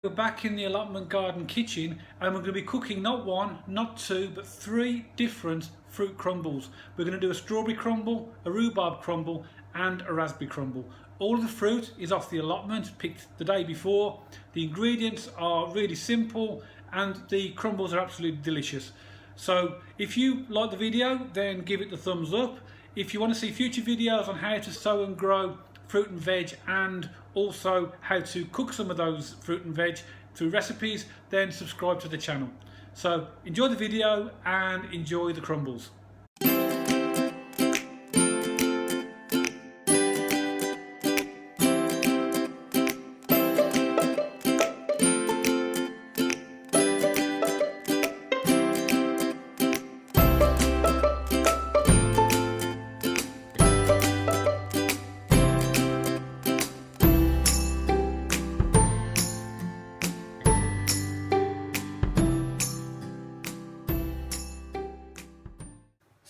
We're back in the allotment garden kitchen and we're going to be cooking not one, not two, but three different fruit crumbles. We're going to do a strawberry crumble, a rhubarb crumble and a raspberry crumble. All of the fruit is off the allotment, picked the day before. The ingredients are really simple and the crumbles are absolutely delicious. So if you like the video, then give it the thumbs up. If you want to see future videos on how to sow and grow fruit and veg and also how to cook some of those fruit and veg through recipes, then subscribe to the channel. So enjoy the video and enjoy the crumbles.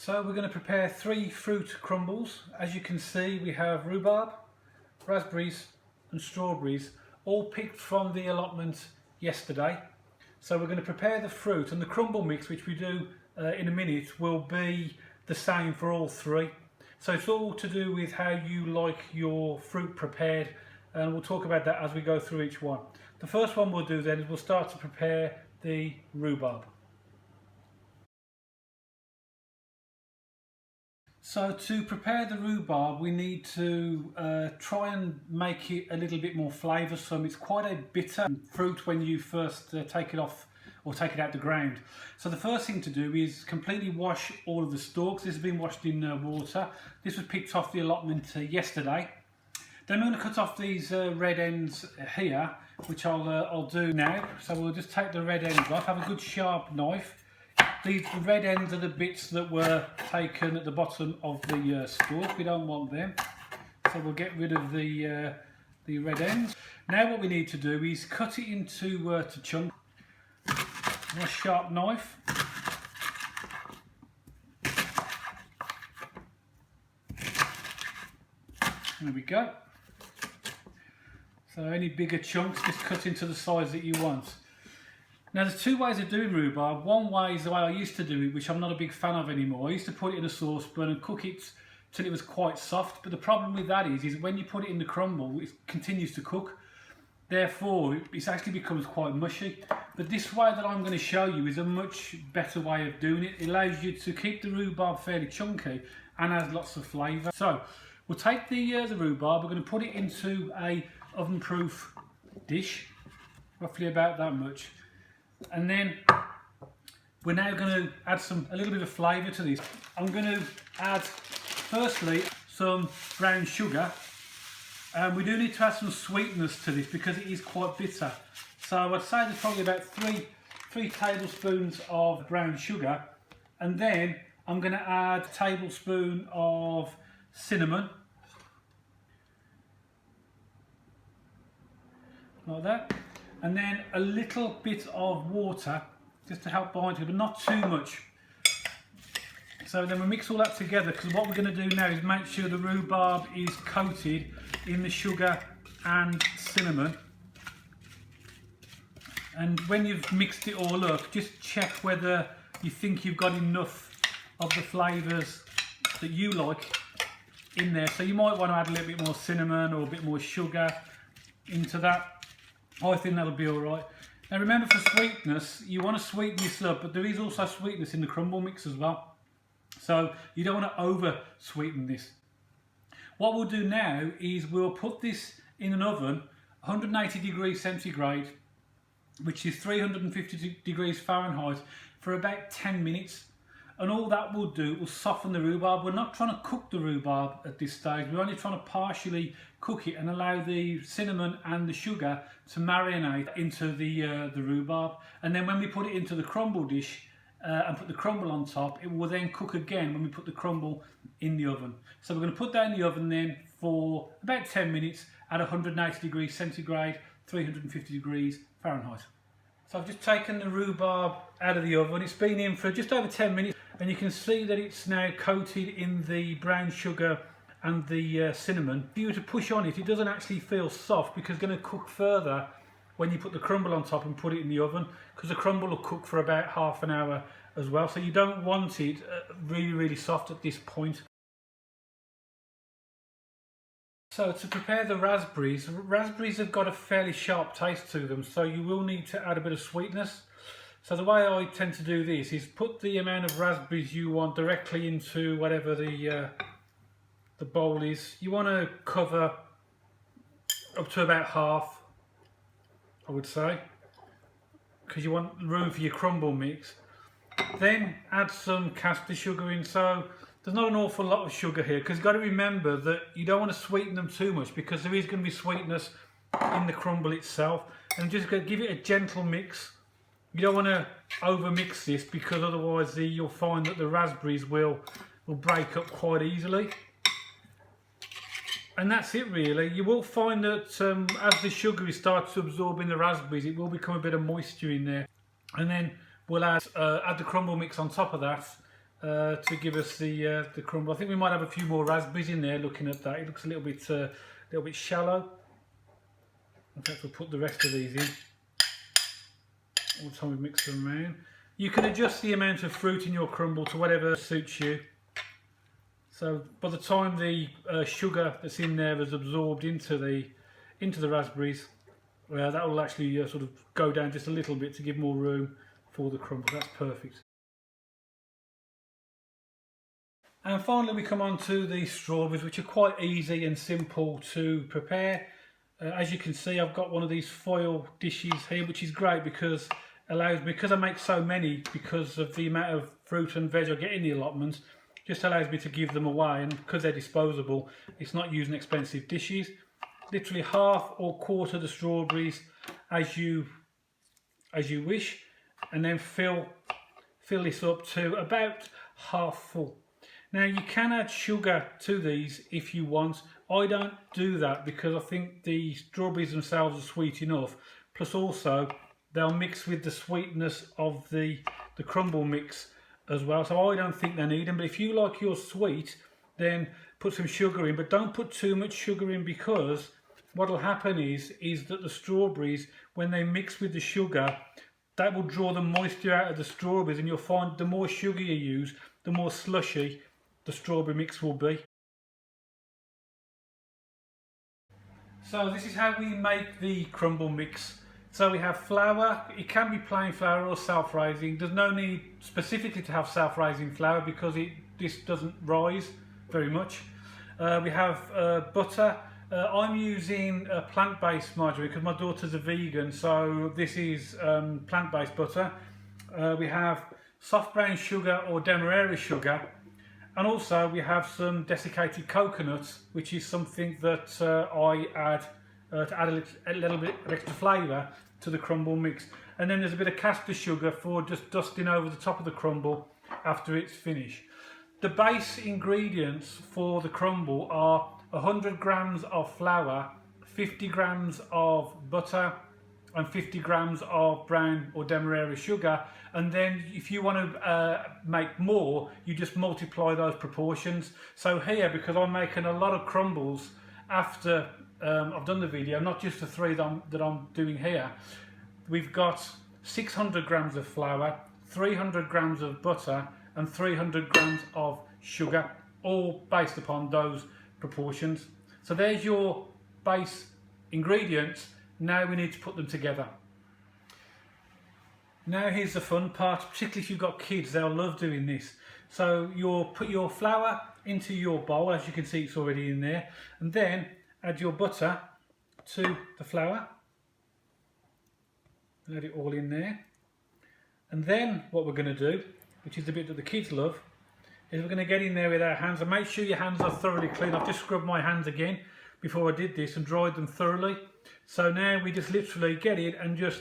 So we're going to prepare three fruit crumbles. As you can see, we have rhubarb, raspberries and strawberries, all picked from the allotment yesterday. So we're going to prepare the fruit, and the crumble mix, which we do in a minute, will be the same for all three. So it's all to do with how you like your fruit prepared, and we'll talk about that as we go through each one. The first one we'll do then is we'll start to prepare the rhubarb. So to prepare the rhubarb, we need to try and make it a little bit more flavoursome. It's quite a bitter fruit when you first take it off or take it out the ground. So the first thing to do is completely wash all of the stalks. This has been washed in water. This was picked off the allotment yesterday. Then we're going to cut off these red ends here, which I'll do now. So we'll just take the red ends off. Have a good sharp knife. The red ends are the bits that were taken at the bottom of the stalk. We don't want them, so we'll get rid of the red ends. Now what we need to do is cut it into chunks. A sharp knife. There we go. So any bigger chunks, just cut into the size that you want. Now there's two ways of doing rhubarb. One way is the way I used to do it, which I'm not a big fan of anymore. I used to put it in a saucepan and cook it till it was quite soft, but the problem with that is when you put it in the crumble, it continues to cook. Therefore, it actually becomes quite mushy. But this way that I'm going to show you is a much better way of doing it. It allows you to keep the rhubarb fairly chunky and has lots of flavour. So we'll take the rhubarb, we're going to put it into a oven-proof dish, roughly about that much. And then we're now going to add a little bit of flavour to this. I'm going to add firstly some brown sugar, and we do need to add some sweetness to this because it is quite bitter. So I'd say there's probably about three tablespoons of brown sugar, and then I'm going to add a tablespoon of cinnamon, like that. And then a little bit of water just to help bind it, but not too much. So then we mix all that together, because what we're going to do now is make sure the rhubarb is coated in the sugar and cinnamon. And when you've mixed it all up, just check whether you think you've got enough of the flavours that you like in there. So you might want to add a little bit more cinnamon or a bit more sugar into that. I think that'll be alright. Now remember, for sweetness, you want to sweeten this up, but there is also sweetness in the crumble mix as well. So you don't want to over sweeten this. What we'll do now is we'll put this in an oven, 180 degrees centigrade, which is 350 degrees Fahrenheit, for about 10 minutes. And all that will do will soften the rhubarb. We're not trying to cook the rhubarb at this stage. We're only trying to partially cook it and allow the cinnamon and the sugar to marinate into the rhubarb. And then when we put it into the crumble dish and put the crumble on top, it will then cook again when we put the crumble in the oven. So we're going to put that in the oven then for about 10 minutes at 180 degrees centigrade, 350 degrees Fahrenheit. So I've just taken the rhubarb out of the oven. It's been in for just over 10 minutes. And you can see that it's now coated in the brown sugar and the cinnamon. If you were to push on it, it doesn't actually feel soft because it's going to cook further when you put the crumble on top and put it in the oven, because the crumble will cook for about half an hour as well. So you don't want it really soft at this point. So to prepare the raspberries have got a fairly sharp taste to them, so you will need to add a bit of sweetness. So the way I tend to do this is put the amount of raspberries you want directly into whatever the bowl is. You want to cover up to about half, I would say, because you want room for your crumble mix. Then add some caster sugar in. So there's not an awful lot of sugar here, because you've got to remember that you don't want to sweeten them too much, because there is going to be sweetness in the crumble itself. And just give it a gentle mix. You don't want to over mix this, because otherwise you'll find that the raspberries will break up quite easily. And that's it really. You will find that as the sugar starts to absorb in the raspberries, it will become a bit of moisture in there. And then we'll add the crumble mix on top of that to give us the crumble. I think we might have a few more raspberries in there. Looking at that, it looks a little bit shallow. In fact, we'll put the rest of these in all the time we mix them around. You can adjust the amount of fruit in your crumble to whatever suits you. So by the time the sugar that's in there is absorbed into the raspberries, that will actually sort of go down just a little bit to give more room for the crumble. That's perfect. And finally we come on to the strawberries, which are quite easy and simple to prepare. As you can see, I've got one of these foil dishes here, which is great because I make so many, because of the amount of fruit and veg I get in the allotments, just allows me to give them away. And because they're disposable, it's not using expensive dishes. Literally half or quarter the strawberries as you wish, and then fill this up to about half full. Now you can add sugar to these if you want. I don't do that because I think the strawberries themselves are sweet enough. Plus also they'll mix with the sweetness of the crumble mix as well. So I don't think they need them. But if you like yours sweet, then put some sugar in. But don't put too much sugar in, because what will happen is that the strawberries, when they mix with the sugar, that will draw the moisture out of the strawberries, and you'll find the more sugar you use, the more slushy the strawberry mix will be. So this is how we make the crumble mix. So we have flour. It can be plain flour or self-raising. There's no need specifically to have self-raising flour, because this doesn't rise very much. We have butter. I'm using plant-based margarine because my daughter's a vegan, so this is plant-based butter. We have soft brown sugar or Demerara sugar, and also we have some desiccated coconut, which is something that I add to add a little bit of extra flavour to the crumble mix. And then there's a bit of caster sugar for just dusting over the top of the crumble after it's finished. The base ingredients for the crumble are 100 grams of flour, 50 grams of butter, and 50 grams of brown or Demerara sugar. And then if you want to make more, you just multiply those proportions. So here, because I'm making a lot of crumbles after I've done the video, not just the 3 that I'm doing here, we've got 600 grams of flour, 300 grams of butter, and 300 grams of sugar, all based upon those proportions. So there's your base ingredients. Now we need to put them together. Now here's the fun part, particularly if you've got kids, they'll love doing this. So you'll put your flour into your bowl, as you can see it's already in there, and then add your butter to the flour. Add it all in there. And then what we're going to do, which is the bit that the kids love, is we're going to get in there with our hands, and make sure your hands are thoroughly clean. I've just scrubbed my hands again before I did this and dried them thoroughly. So now we just literally get in and just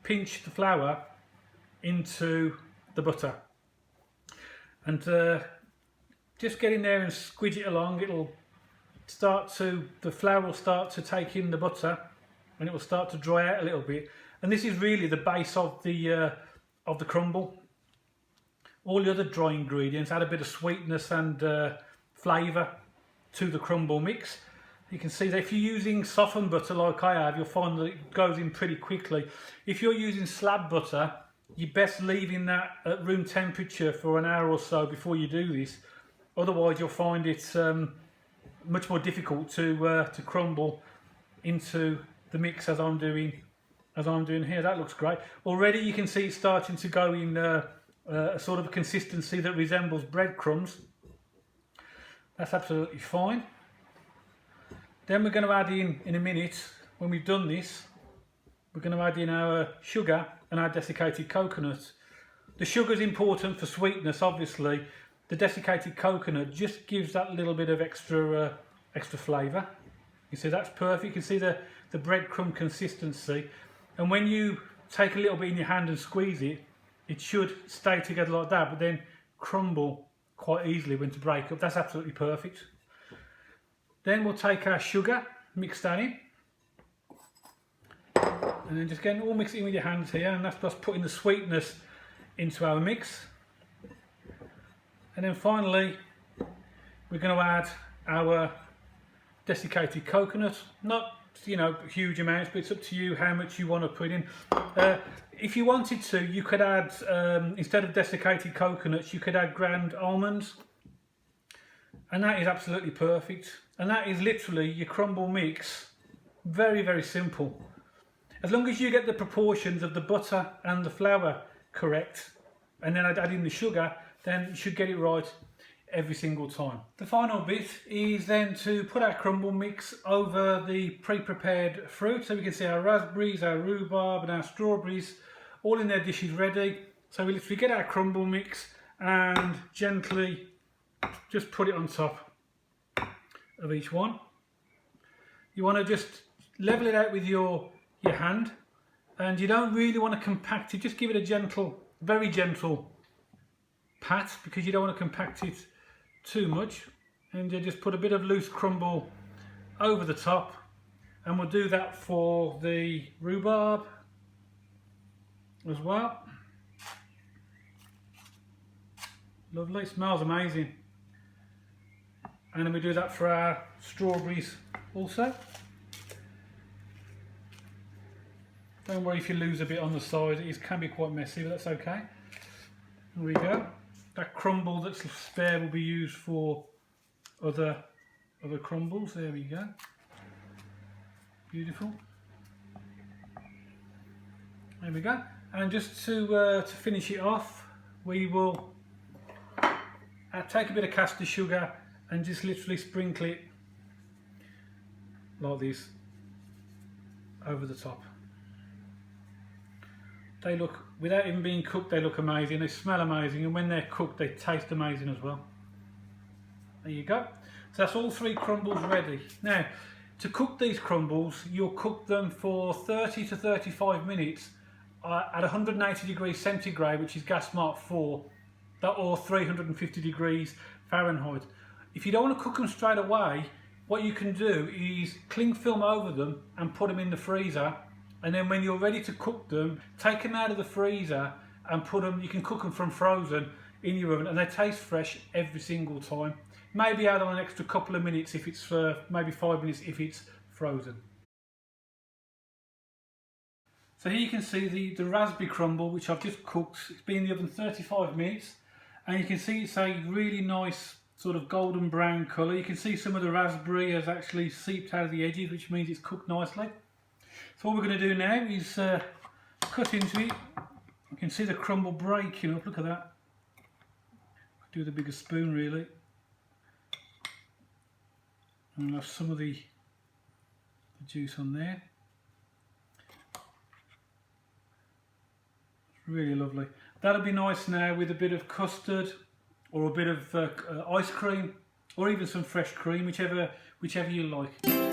pinch the flour into the butter, and just get in there and squidge it along. The flour will start to take in the butter, and it will start to dry out a little bit. And this is really the base of the crumble. All the other dry ingredients add a bit of sweetness and flavour to the crumble mix. You can see that if you're using softened butter like I have, you'll find that it goes in pretty quickly. If you're using slab butter, you're best leaving that at room temperature for an hour or so before you do this. Otherwise, you'll find it much more difficult to crumble into the mix as I'm doing here. That looks great. Already you can see it's starting to go in a sort of consistency that resembles breadcrumbs. That's absolutely fine. Then we're going to add in a minute, when we've done this, we're going to add in our sugar and our desiccated coconut. The sugar is important for sweetness, obviously. The desiccated coconut just gives that little bit of extra flavour. You see, that's perfect. You can see the breadcrumb consistency. And when you take a little bit in your hand and squeeze it, it should stay together like that, but then crumble quite easily when to break up. That's absolutely perfect. Then we'll take our sugar, mix that in. And then just again, all mix it in with your hands here, and that's just putting the sweetness into our mix. And then finally, we're going to add our desiccated coconut. Not, you know, huge amounts, but it's up to you how much you want to put in. If you wanted to, you could add, instead of desiccated coconuts, you could add ground almonds. And that is absolutely perfect. And that is literally your crumble mix. Very, very simple. As long as you get the proportions of the butter and the flour correct, and then add in the sugar, then you should get it right every single time. The final bit is then to put our crumble mix over the pre-prepared fruit. So we can see our raspberries, our rhubarb and our strawberries all in their dishes ready. So we literally get our crumble mix and gently just put it on top of each one. You want to just level it out with your hand, and you don't really want to compact it. Just give it a gentle, very gentle pat, because you don't want to compact it too much. And you just put a bit of loose crumble over the top, and we'll do that for the rhubarb as well. Lovely, it smells amazing. And then we do that for our strawberries also. Don't worry if you lose a bit on the side, it can be quite messy, but that's okay. There we go. That crumble that's spare will be used for other crumbles. There we go. Beautiful. There we go. And just to finish it off, we will take a bit of caster sugar and just literally sprinkle it like this over the top. They look, without even being cooked, they look amazing, they smell amazing, and when they're cooked they taste amazing as well. There you go. So that's all 3 crumbles ready. Now, to cook these crumbles, you'll cook them for 30 to 35 minutes at 180 degrees centigrade, which is gas mark 4, or 350 degrees Fahrenheit. If you don't want to cook them straight away, what you can do is cling film over them and put them in the freezer, and then when you're ready to cook them, take them out of the freezer and put them, you can cook them from frozen in your oven, and they taste fresh every single time. Maybe add on an extra couple of minutes if it's maybe 5 minutes if it's frozen. So here you can see the raspberry crumble, which I've just cooked. It's been in the oven 35 minutes, and you can see it's a really nice sort of golden brown colour. You can see some of the raspberry has actually seeped out of the edges, which means it's cooked nicely. So what we're going to do now is cut into it. You can see the crumble breaking up, look at that. Do the bigger spoon really. And I'll have some of the juice on there. It's really lovely. That'll be nice now with a bit of custard or a bit of ice cream, or even some fresh cream, whichever you like.